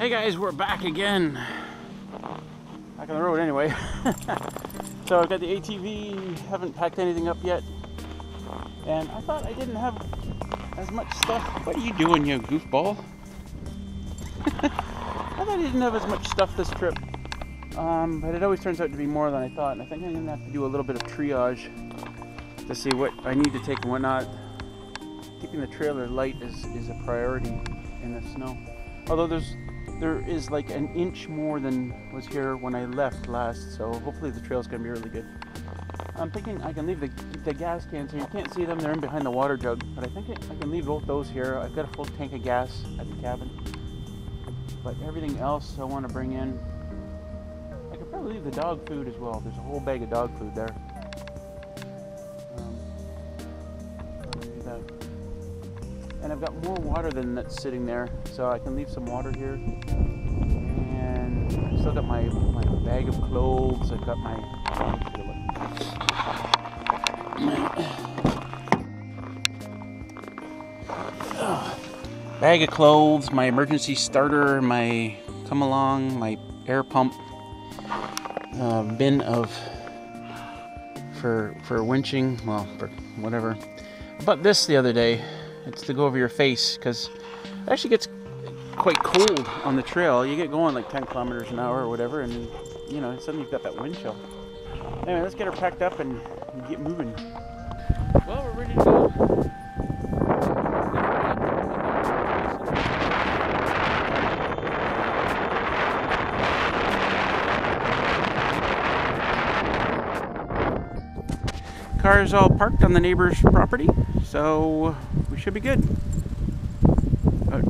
Hey guys, we're back again. Back on the road anyway. So I've got the ATV, haven't packed anything up yet. And I thought I didn't have as much stuff. What are you doing, you goofball? I thought I didn't have as much stuff this trip. But it always turns out to be more than I thought. And I think I'm going to have to do a little bit of triage to see what I need to take and what not. Keeping the trailer light is a priority in the snow. Although there is like an inch more than was here when I left last, so hopefully the trail's gonna be really good. I'm thinking I can leave the gas cans here. You can't see them, they're in behind the water jug, but I think I can leave both those here. I've got a full tank of gas at the cabin, but everything else I want to bring in. I could probably leave the dog food as well. There's a whole bag of dog food there. And I've got more water than that's sitting there, so I can leave some water here. And I've still got my bag of clothes. I've got my bag of clothes, my emergency starter, my come along, my air pump, bin of for winching, well, for whatever. I bought this the other day. It's to go over your face because it actually gets quite cold on the trail. You get going like 10 kilometers an hour or whatever, and you know, suddenly you've got that wind chill. Anyway, let's get her packed up and get moving. Well, we're ready to go. Car's all parked on the neighbor's property, so we should be good.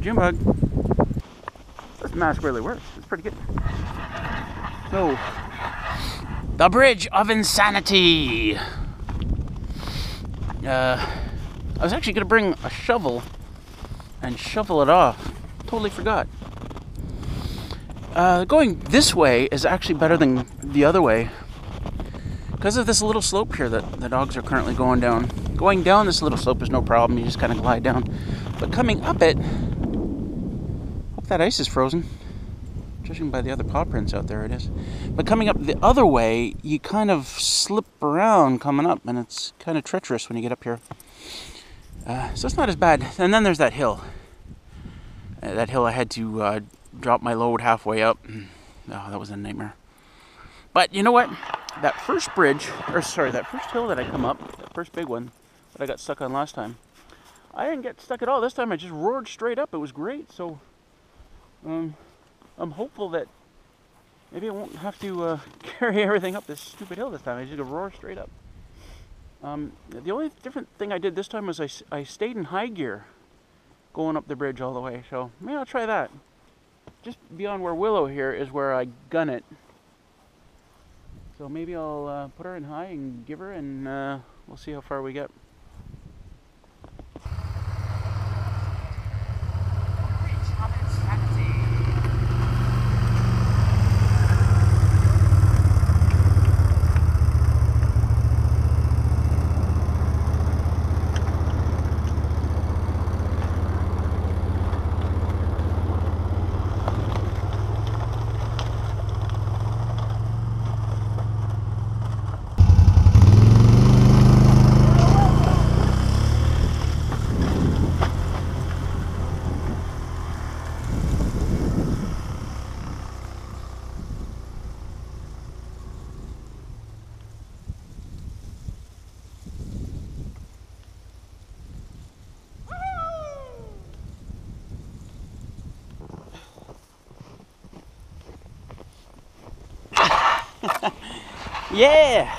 Jim bug. This mask really works. It's pretty good. So, the Bridge of Insanity. I was actually going to bring a shovel and shovel it off. Totally forgot. Going this way is actually better than the other way, because of this little slope here that the dogs are currently going down. Going down this little slope is no problem, you just kind of glide down. But coming up it, hope that ice is frozen. Judging by the other paw prints out there, it is. But coming up the other way, you kind of slip around coming up, and it's kind of treacherous when you get up here. So it's not as bad. And then there's that hill. That hill I had to drop my load halfway up. Oh, that was a nightmare. But you know what? That first that first hill that I come up, that first big one that I got stuck on last time, I didn't get stuck at all. This time I just roared straight up. It was great. So I'm hopeful that maybe I won't have to carry everything up this stupid hill this time. I just go roar straight up. The only different thing I did this time was I stayed in high gear going up the bridge all the way. So maybe I'll try that. Just beyond where Willow here is where I gun it. So maybe I'll put her in high and give her, and we'll see how far we get. Yeah!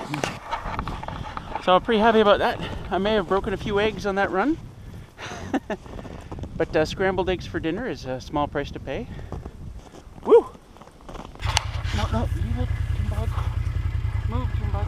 So I'm pretty happy about that. I may have broken a few eggs on that run. But scrambled eggs for dinner is a small price to pay. Woo! No, leave it, Jimbug. Move, Jimbug.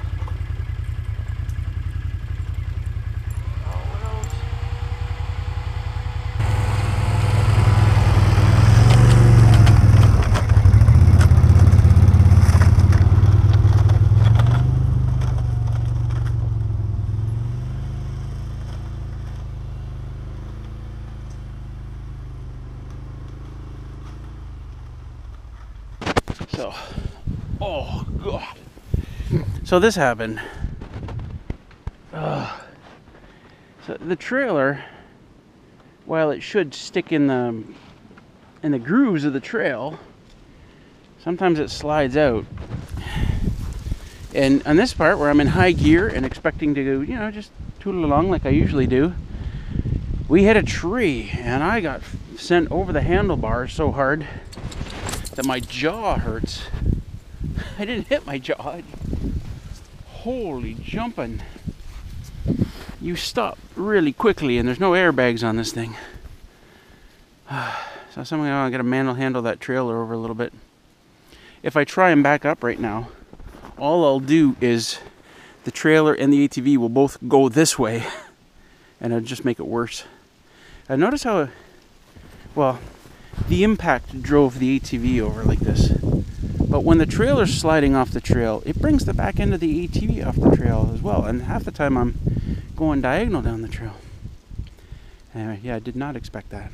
So, oh God. So this happened. So the trailer, while it should stick in the grooves of the trail, sometimes it slides out. And on this part where I'm in high gear and expecting to go, you know, just tootle along like I usually do, we hit a tree and I got sent over the handlebars so hard that my jaw hurts. I didn't hit my jaw. Holy jumping. You stop really quickly and there's no airbags on this thing. So somehow I'm going to handle that trailer over a little bit. If I try and back up right now, all I'll do is the trailer and the ATV will both go this way and it'll just make it worse. Notice how, well, the impact drove the ATV over like this. But when the trailer's sliding off the trail, it brings the back end of the ATV off the trail as well. And half the time I'm going diagonal down the trail. Anyway, yeah, I did not expect that.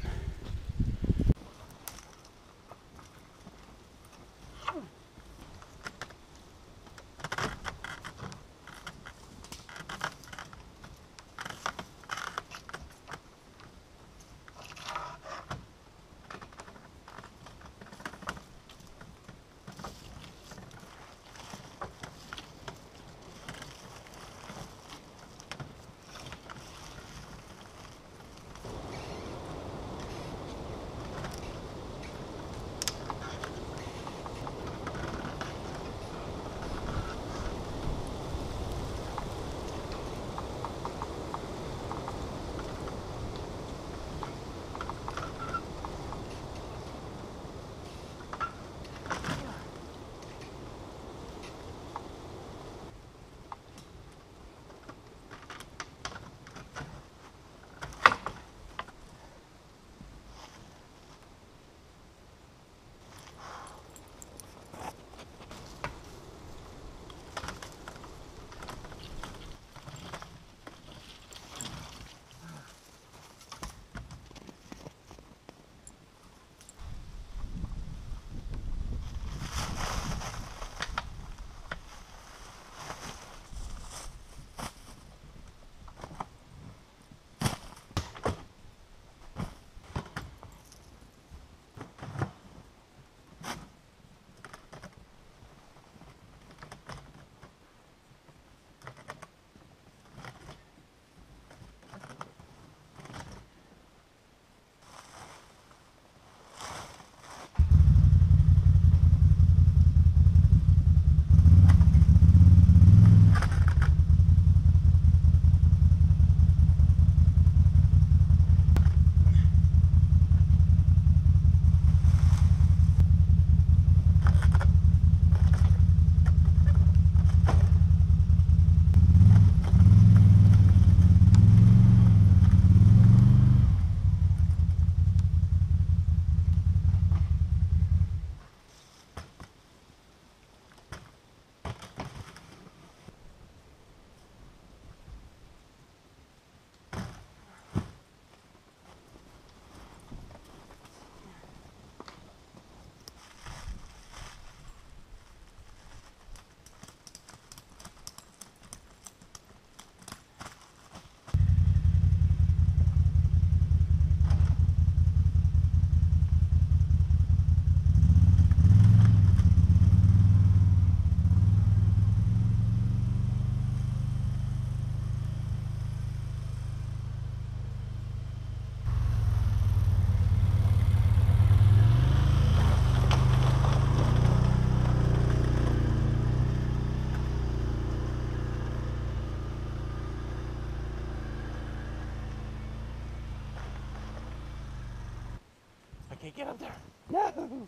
Okay, get up there. No!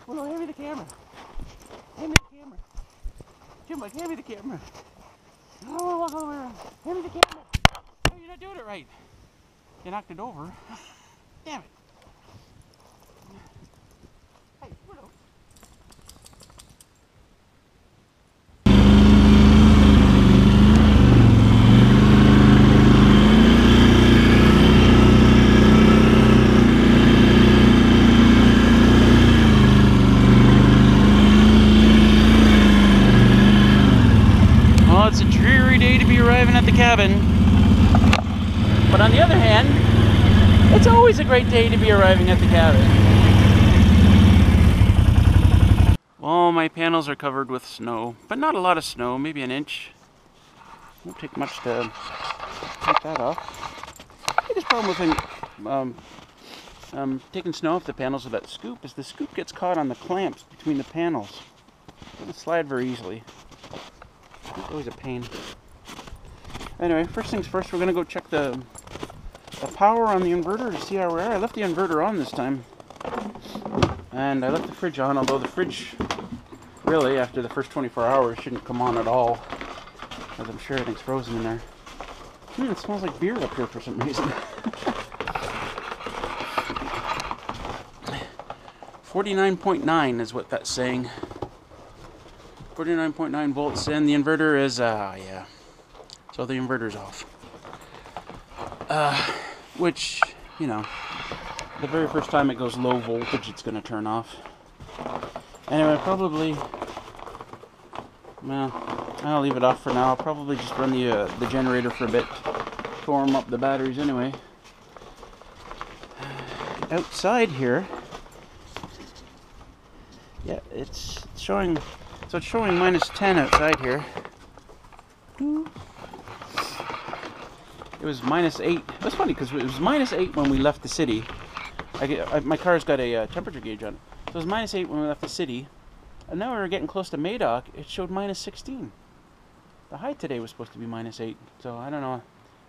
Well, no, hand me the camera. Hand me the camera. Jim, like, hand me the camera. Oh, walk all the way around. Hand me the camera. Oh, you're not doing it right. You knocked it over. Damn it. Hey, Widow. cabin. But on the other hand, it's always a great day to be arriving at the cabin. All my panels are covered with snow, but not a lot of snow, maybe an inch. Won't take much to take that off. The biggest problem with taking snow off the panels with that scoop is the scoop gets caught on the clamps between the panels. It doesn't slide very easily. It's always a pain. Anyway, first things first, we're going to go check the power on the inverter to see how we are. I left the inverter on this time. And I left the fridge on, although the fridge, really, after the first 24 hours, shouldn't come on at all. Because I'm sure everything's frozen in there. It smells like beer up here for some reason. 49.9 is what that's saying. 49.9 volts, and the inverter is, yeah. So the inverter's off. Which, you know, the very first time it goes low voltage, it's going to turn off. Anyway, probably, well, I'll leave it off for now. I'll probably just run the generator for a bit to warm up the batteries anyway. Outside here, yeah, it's showing, so it's showing minus 10 outside here. It was minus 8. It was funny because it was minus 8 when we left the city. My car's got a temperature gauge on it. So it was minus 8 when we left the city. And now we were getting close to Madoc. It showed minus 16. The high today was supposed to be minus 8. So I don't know.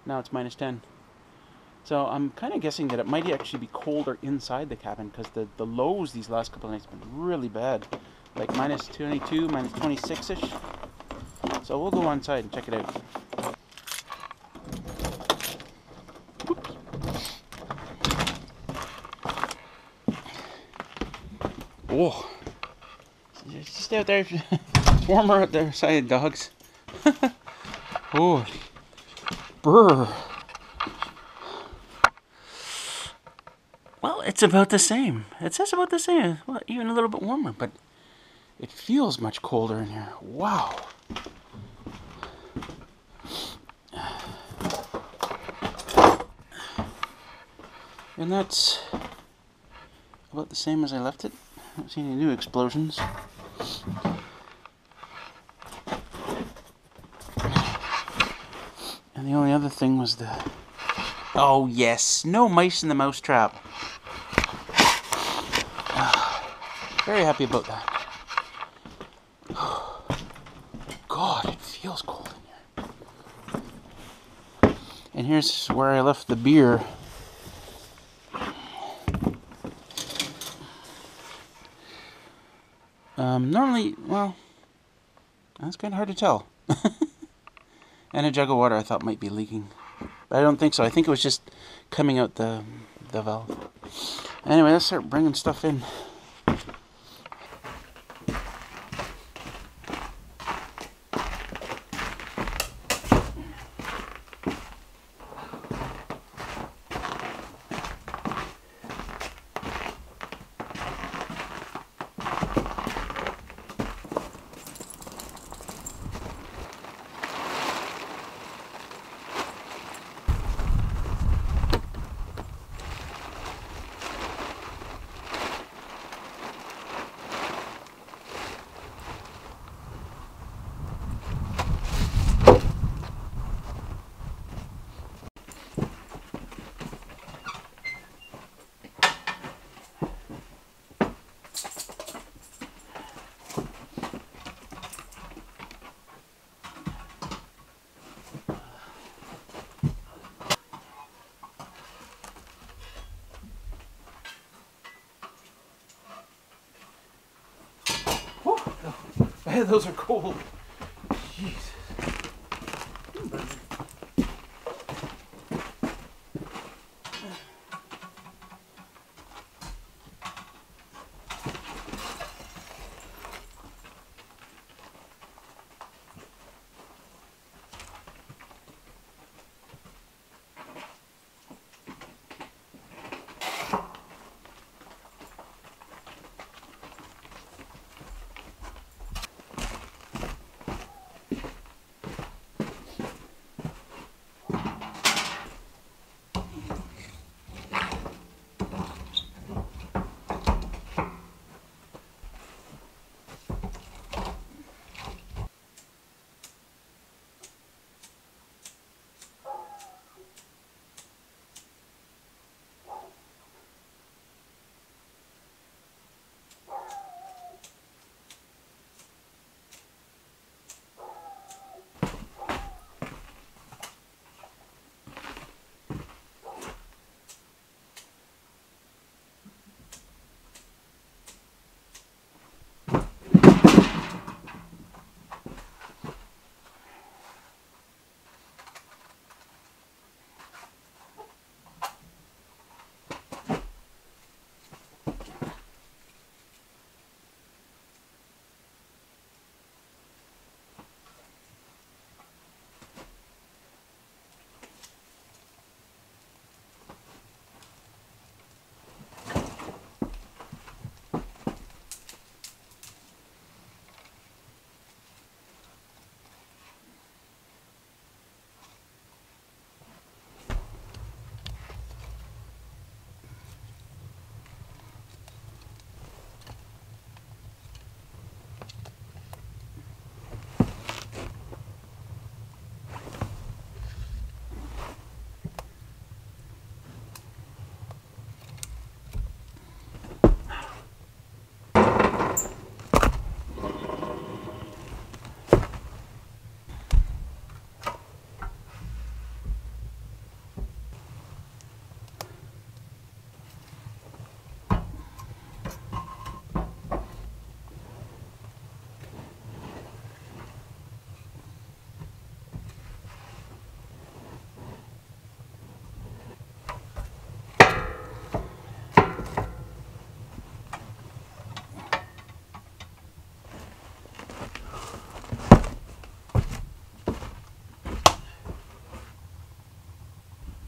Now it's minus 10. So I'm kind of guessing that it might actually be colder inside the cabin because the lows these last couple of nights have been really bad. Like minus 22, minus 26-ish. So we'll go inside and check it out. Oh, just out there, warmer out there, side dogs. Oh, brr. Well, it's about the same. It says about the same. Well, even a little bit warmer, but it feels much colder in here. Wow. And that's about the same as I left it. I haven't seen any new explosions. And the only other thing was the... Oh yes, no mice in the mousetrap. Very happy about that. God, it feels cold in here. And here's where I left the beer. Normally, well, that's kind of hard to tell. And a jug of water I thought might be leaking. But I don't think so. I think it was just coming out the valve. Anyway, let's start bringing stuff in. Those are cold. Jeez.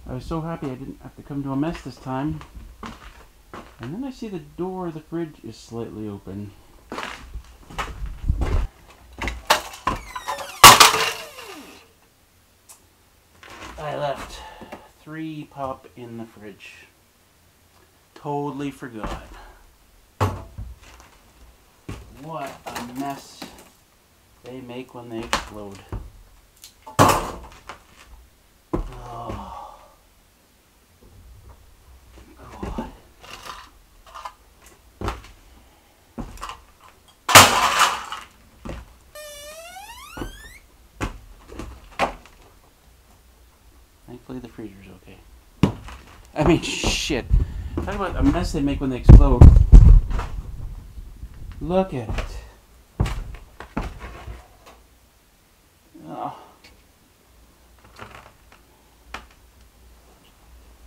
I was so happy I didn't have to come to a mess this time. And then I see the door of the fridge is slightly open. I left 3 pop in the fridge. Totally forgot. What a mess they make when they explode. Oh, God. Thankfully the freezer's okay. I mean, shit. Talk about a mess they make when they explode. Look at it. Oh.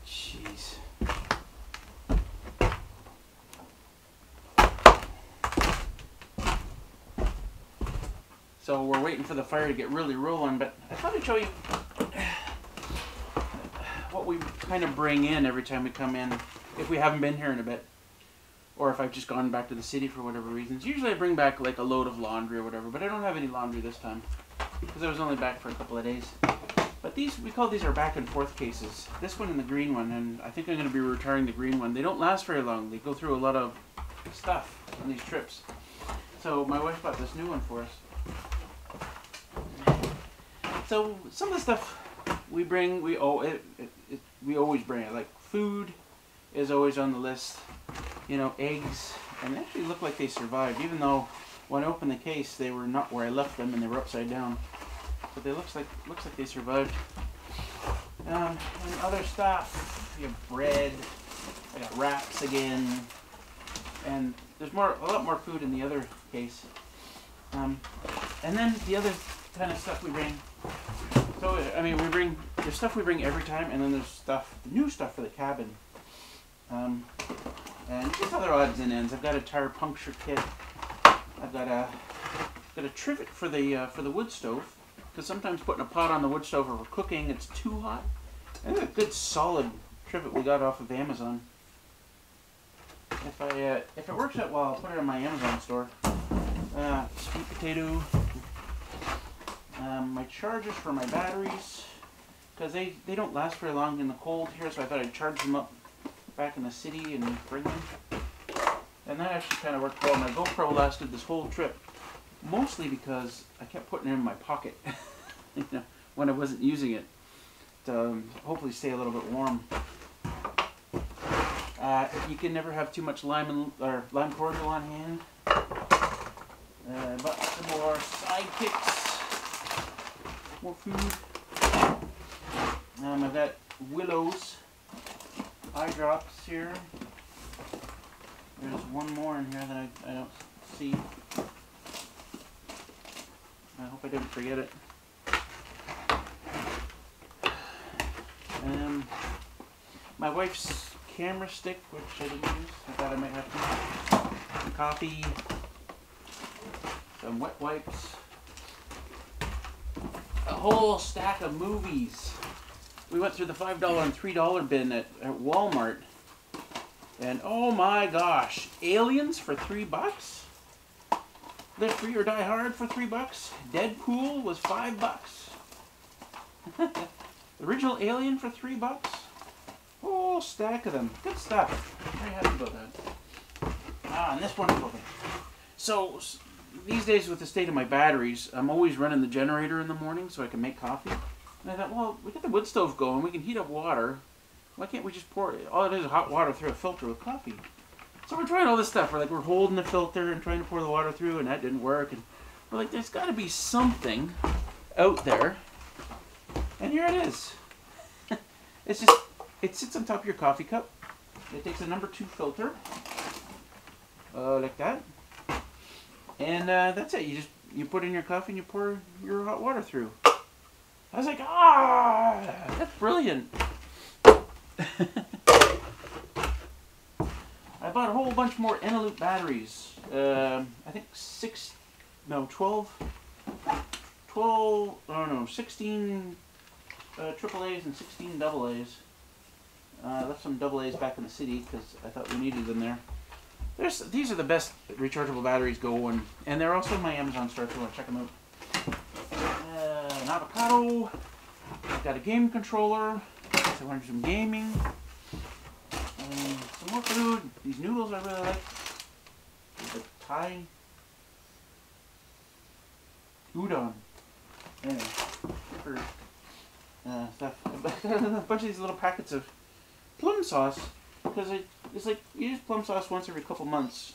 Jeez. So we're waiting for the fire to get really rolling, but I thought I'd show you what we kind of bring in every time we come in, if we haven't been here in a bit, or if I've just gone back to the city for whatever reasons. Usually I bring back like a load of laundry or whatever, but I don't have any laundry this time because I was only back for a couple of days. But these, we call these our back and forth cases. This one and the green one, and I think I'm going to be retiring the green one. They don't last very long. They go through a lot of stuff on these trips. So my wife bought this new one for us. So some of the stuff we bring, we always bring it. Like food is always on the list. You know, eggs, and they actually look like they survived, even though when I opened the case they were not where I left them and they were upside down. But they looks like they survived. And other stuff, you have bread. I got wraps again, and there's a lot more food in the other case. And then the other kind of stuff we bring. So I mean, there's stuff we bring every time, and then there's new stuff for the cabin. And just other odds and ends. I've got a tire puncture kit. I've got a trivet for the wood stove, because sometimes putting a pot on the wood stove or we're cooking, it's too hot. And a good solid trivet we got off of Amazon. If it works out well, I'll put it in my Amazon store. Sweet potato. My chargers for my batteries, because they don't last very long in the cold here, so I thought I'd charge them up back in the city and bring them. And that actually kind of worked well. My GoPro lasted this whole trip, mostly because I kept putting it in my pocket you know, when I wasn't using it, to hopefully stay a little bit warm. You can never have too much lime cordial on hand. But some more sidekicks, more food. I've got Willow's eye drops here. There's one more in here that I don't see. I hope I didn't forget it. My wife's camera stick, which I didn't use. I thought I might have to. Some coffee. Some wet wipes. A whole stack of movies. We went through the $5 and $3 bin at Walmart. And oh my gosh, Aliens for $3. Live Free or Die Hard for $3. Deadpool was $5. The original Alien for $3. Whole stack of them. Good stuff. Very happy about that. And this wonderful thing. So these days, with the state of my batteries, I'm always running the generator in the morning so I can make coffee. And I thought, well, we got the wood stove going. We can heat up water. Why can't we just pour it? All it is hot water through a filter with coffee. So we're trying all this stuff. We're holding the filter and trying to pour the water through, and that didn't work. And we're like, there's got to be something out there. And here it is. It sits on top of your coffee cup. It takes a number 2 filter, like that. And that's it. You put in your coffee and you pour your hot water through. I was like, that's brilliant. I bought a whole bunch more Eneloop batteries. I think 16 AAAs and 16 AAs. I left some AA's back in the city because I thought we needed them there. These are the best rechargeable batteries going, and they're also in my Amazon store if you want to check them out. An avocado. I've got a game controller. So I want to do some gaming. Some more food. These noodles I really like. The Thai udon. Anyway, for stuff. A bunch of these little packets of plum sauce, because it's like you use plum sauce once every couple months,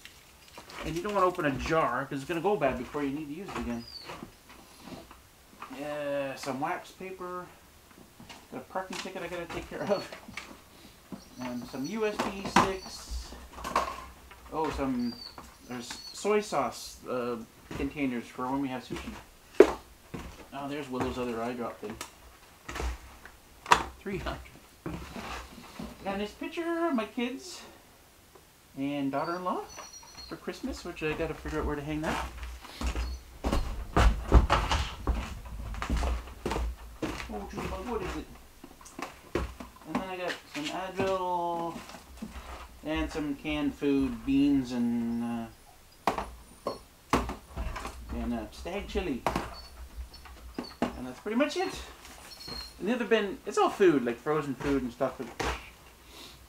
and you don't want to open a jar because it's going to go bad before you need to use it again. Some wax paper. Got a parking ticket I got to take care of. And some USB sticks. Oh, there's soy sauce containers for when we have sushi. Oh, there's Willow's other eye drop thing. 300. Got this picture of my kids and daughter-in-law for Christmas, which I got to figure out where to hang that. Oh, what is it? And then I got some Advil and some canned food, beans and stag chili. And that's pretty much it. And the other bin, it's all food, like frozen food and stuff. But,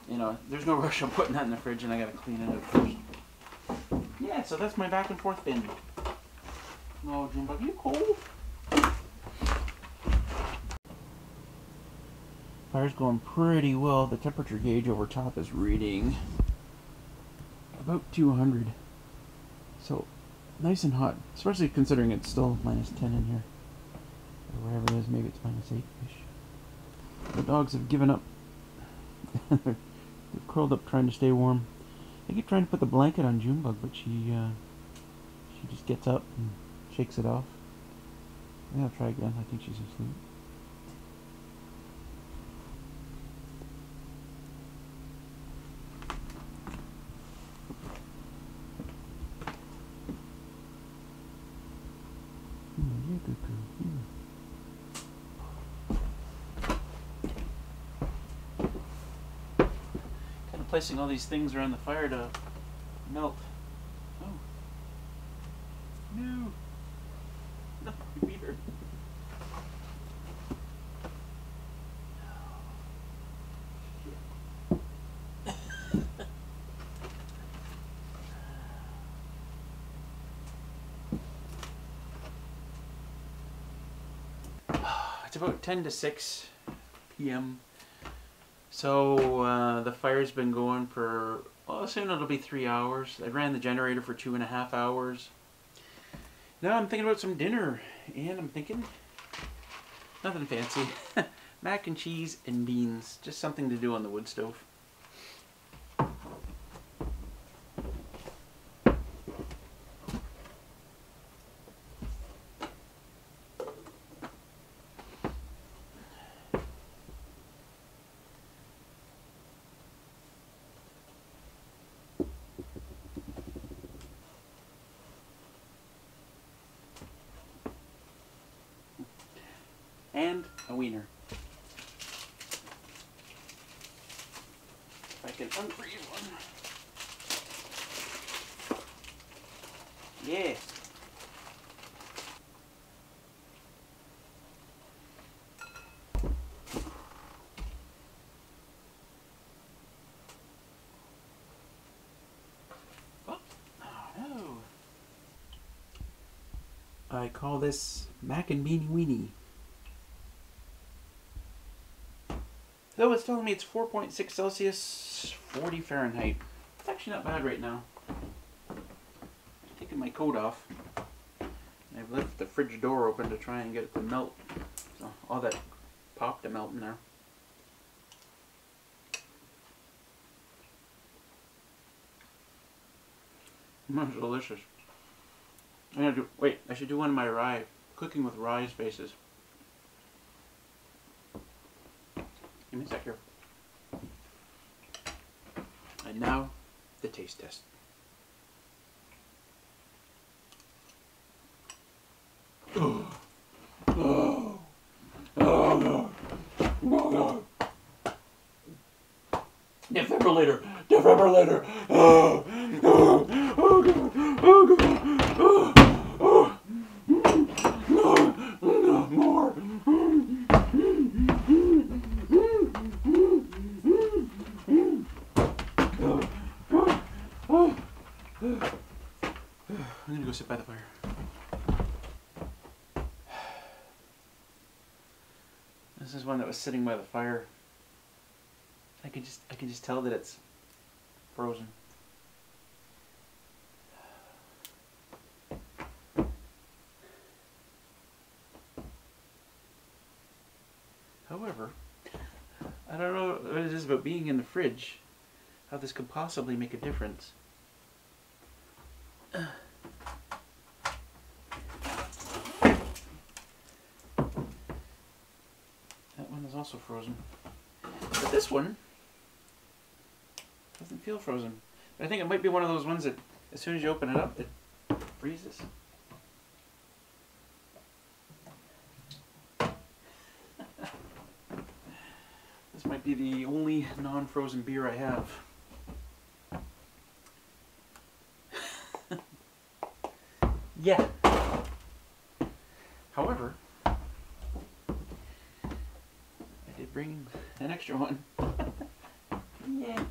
you know, there's no rush on putting that in the fridge, and I gotta clean it up first. Yeah, so that's my back and forth bin. Oh, Junebug, you cold? Fire's going pretty well. The temperature gauge over top is reading about 200. So, nice and hot, especially considering it's still minus 10 in here. Or wherever it is, maybe it's minus 8-ish. The dogs have given up. They're curled up trying to stay warm. I keep trying to put the blanket on Junebug, but she just gets up and shakes it off. Maybe I'll try again. I think she's asleep. Placing all these things around the fire to melt. Oh. No. No, you beat her. It's about 10 to 6 p.m. So the fire's been going for, well, soon it'll be 3 hours. I ran the generator for 2.5 hours. Now I'm thinking about some dinner, and I'm thinking nothing fancy. Mac and cheese and beans, just something to do on the wood stove. And a wiener. If I can unfreeze one. Yeah. Oh no. I call this Mac and Beanie Weenie. Though it's telling me it's 4.6 Celsius, 40 Fahrenheit. It's actually not bad right now. I'm taking my coat off. I've left the fridge door open to try and get it to melt. So all that pop to melt in there. It's delicious. I should do one of my rye, cooking with rye faces. Give me a sec here. And now, the taste test. Oh. Oh. Oh. Oh. Defibrillator! Defibrillator! Oh, oh, oh God! Oh God! Oh, oh. No, no more! I'm gonna go sit by the fire. This is one that was sitting by the fire. I can just tell that it's frozen. However, I don't know what it is about being in the fridge, how this could possibly make a difference. That one is also frozen. But this one doesn't feel frozen. But I think it might be one of those ones that as soon as you open it up, it freezes. This might be the only non-frozen beer I have. Yeah. However, I did bring an extra one. Yeah.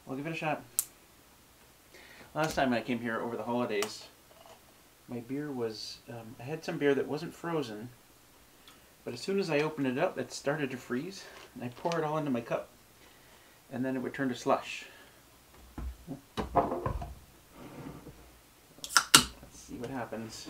I'll give it a shot. Last time I came here over the holidays, my beer was, I had some beer that wasn't frozen, but as soon as I opened it up, it started to freeze, and I pour it all into my cup, and then it would turn to slush. Let's see what happens.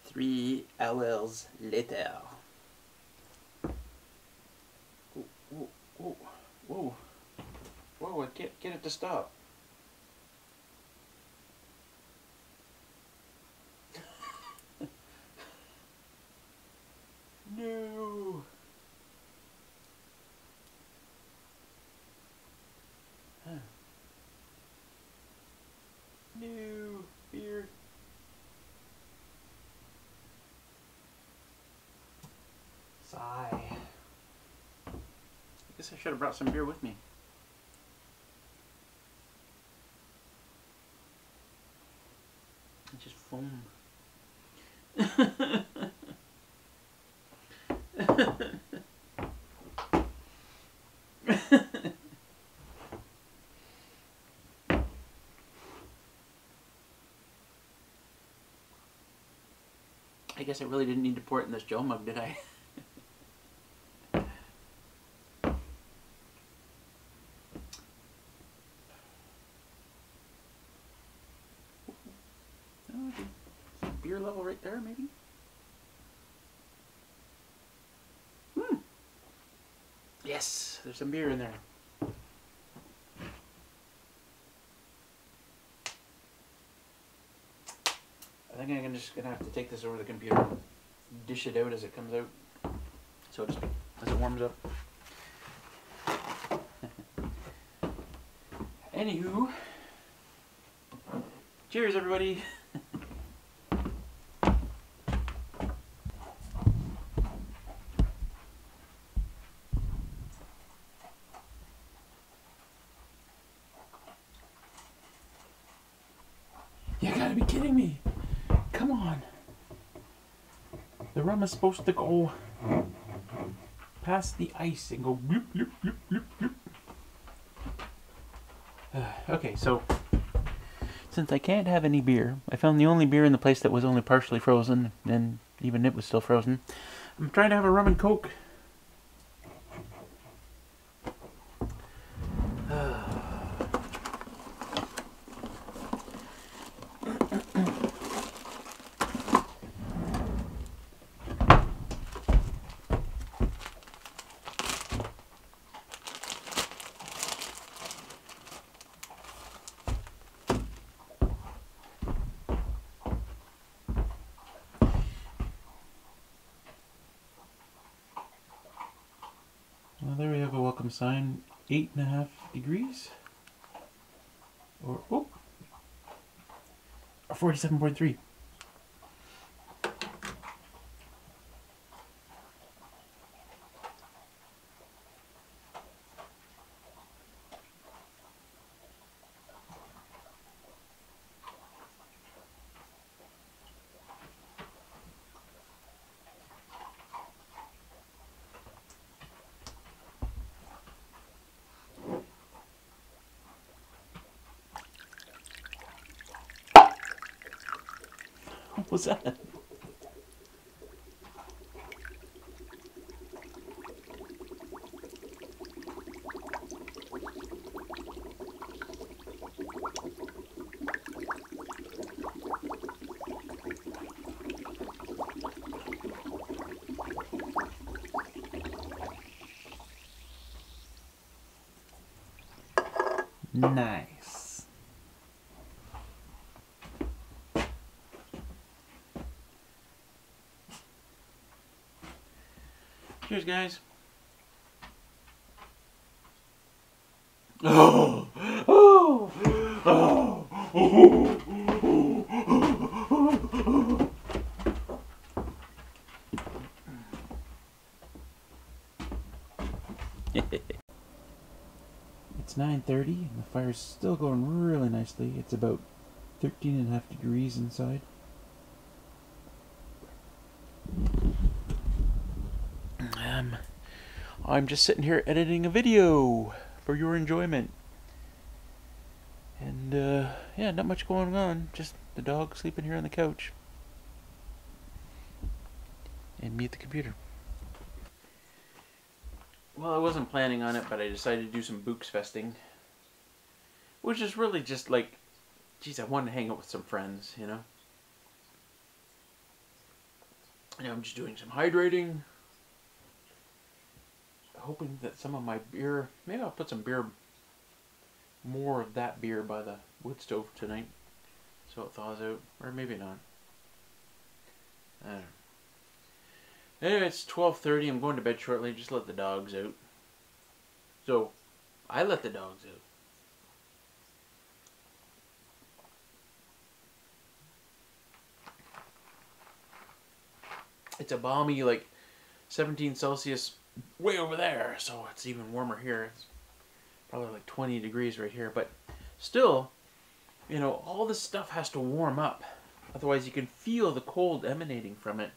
Three hours later. Whoa, whoa, whoa, whoa! I can't get it to stop. No. Huh. No beer. Sigh. I guess I should have brought some beer with me. It's just foam. I guess I really didn't need to pour it in this Joe mug, did I? Beer level right there, maybe? Yes, there's some beer in there. I think I'm just gonna have to take this over the computer and dish it out as it comes out, so to speak, as it warms up. Anywho, cheers everybody. You gotta be kidding me. Come on. The rum is supposed to go past the ice and go bloop, bloop, bloop, bloop, bloop. Okay, so since I can't have any beer, I found the only beer in the place that was only partially frozen, and even it was still frozen. I'm trying to have a rum and coke. sign 8.5 degrees. Or 47.3. What was that? Nice. Cheers, guys. Oh, oh, oh, oh, oh. It's 9:30 and the fire's still going really nicely. It's about 13.5 degrees inside. I'm just sitting here editing a video for your enjoyment. And yeah, not much going on. Just the dog sleeping here on the couch. And me at the computer. Well, I wasn't planning on it, but I decided to do some books festing. Which is really just like, geez, I wanted to hang out with some friends, you know? And I'm just doing some hydrating. Hoping that some of my beer, maybe I'll put some beer, more of that beer by the wood stove tonight. So it thaws out. Or maybe not. I don't know. Anyway, it's 12:30. I'm going to bed shortly. Just let the dogs out. So, I let the dogs out. It's a balmy, like, 17 Celsius way over there. So it's even warmer here. It's probably like 20 degrees right here. But still, you know, all this stuff has to warm up. Otherwise, you can feel the cold emanating from it.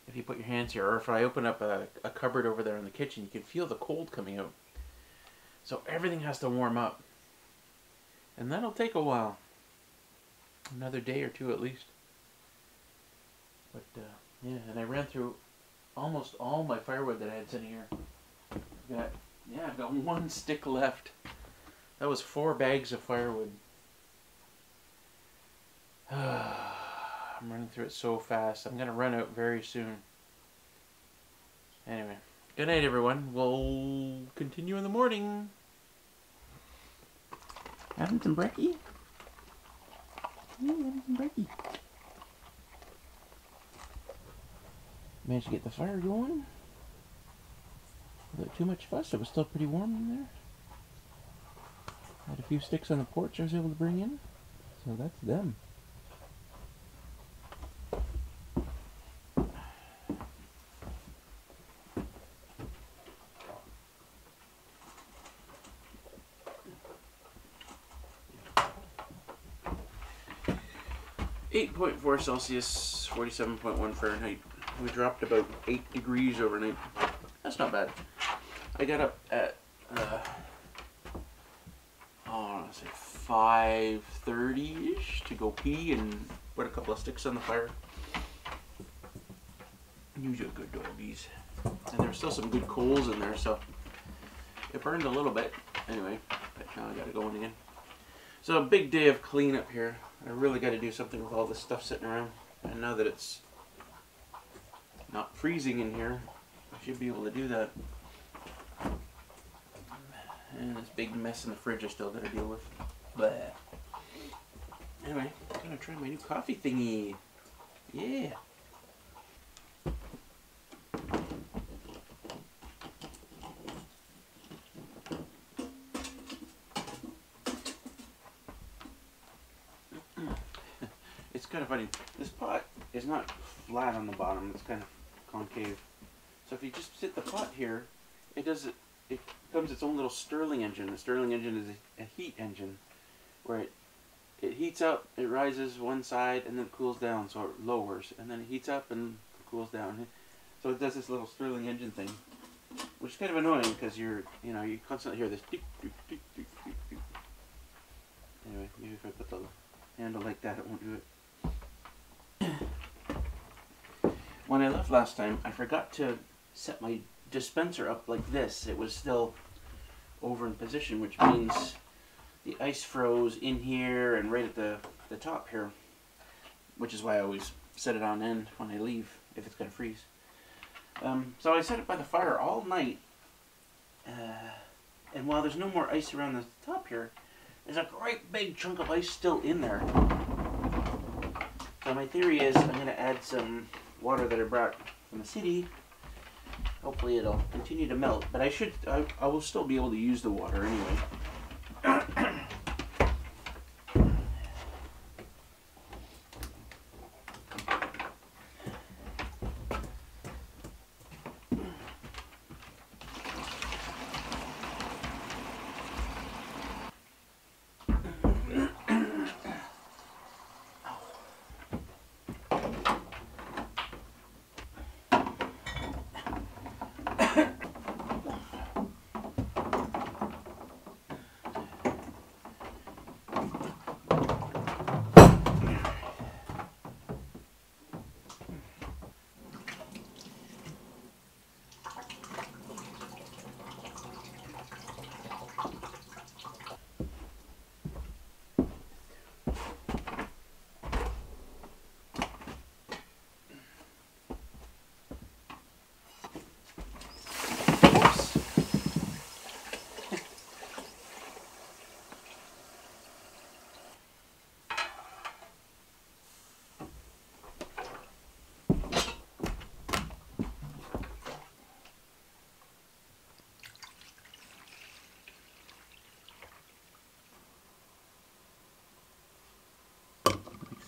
If you put your hands here, or if I open up a cupboard over there in the kitchen, you can feel the cold coming out. So everything has to warm up. And that'll take a while. Another day or two at least. But, yeah, and I ran through almost all my firewood that I had sitting here. I've got one stick left. That was 4 bags of firewood. I'm running through it so fast. I'm going to run out very soon. Anyway, good night, everyone. We'll continue in the morning. Having some brekkie? Yeah, having some brekkie. Managed to get the fire going. Without too much fuss. It was still pretty warm in there. Had a few sticks on the porch I was able to bring in. So that's them. .4 Celsius, 47.1 Fahrenheit. We dropped about 8 degrees overnight. That's not bad. I got up at, say 5:30-ish to go pee and put a couple of sticks on the fire. Usually good doggies. And there's still some good coals in there, so it burned a little bit. Anyway, but now I gotta go in again. So a big day of cleanup here. I really got to do something with all this stuff sitting around. And now that it's not freezing in here, I should be able to do that. And this big mess in the fridge I still got to deal with. Bleh. Anyway, I'm going to try my new coffee thingy. Yeah. funny. This pot is not flat on the bottom. It's kind of concave. So if you just sit the pot here, it becomes its own little Stirling engine. The Stirling engine is a heat engine where it heats up, it rises one side, and then it cools down, so it lowers, and then it heats up and cools down. So it does this little Stirling engine thing, which is kind of annoying because you constantly hear this deep, deep, deep, deep, deep, deep. Anyway, maybe if I put the handle like that, it won't do it. When I left last time, I forgot to set my dispenser up like this. It was still over in position, which means the ice froze in here and right at the top here, which is why I always set it on end when I leave if it's going to freeze. So I set it by the fire all night, and while there's no more ice around the top here, there's a great big chunk of ice still in there. So my theory is I'm going to add some water that I brought from the city. Hopefully it'll continue to melt, but I will still be able to use the water anyway.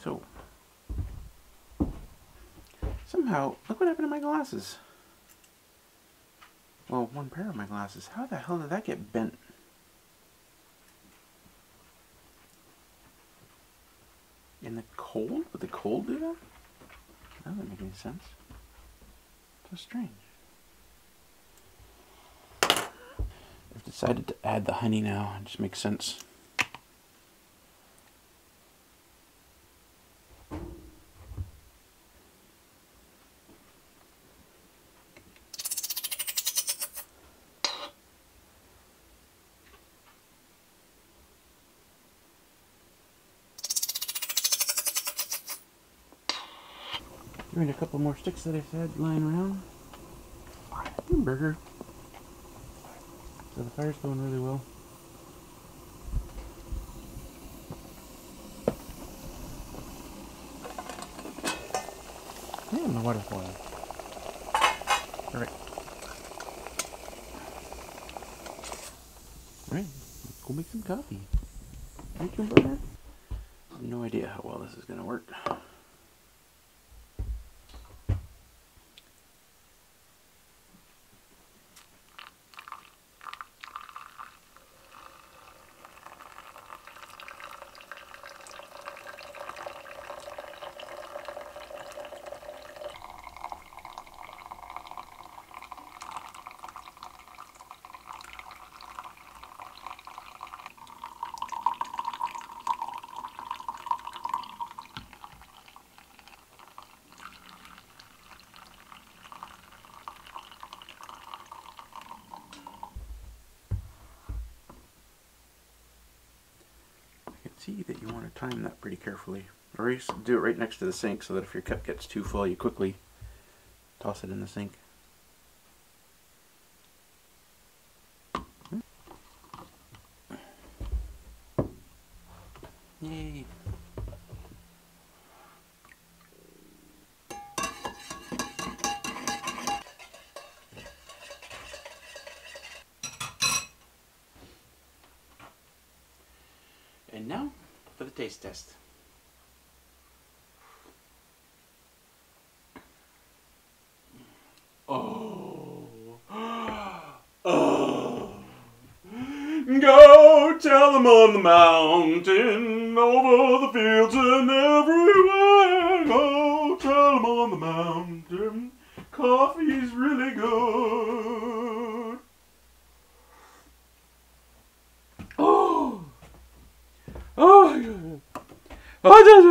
So, somehow, look what happened to my glasses. Well, one pair of my glasses. How the hell did that get bent? In the cold? Would the cold do that? That doesn't make any sense. So strange. I've decided to add the honey now. It just makes sense. Doing a couple more sticks that I've had lying around. Burger. So the fire's going really well. Yeah, my water's boiling. Alright. Alright, let's go make some coffee. Right, Burger? No idea how well this is going to work. See that you want to time that pretty carefully. Or you do it right next to the sink so that if your cup gets too full, you quickly toss it in the sink. Yay! And now for the taste test. tell them on the mountain, over the fields and everywhere. Oh, tell them on the mountain, coffee's really good. Oh, oh, oh,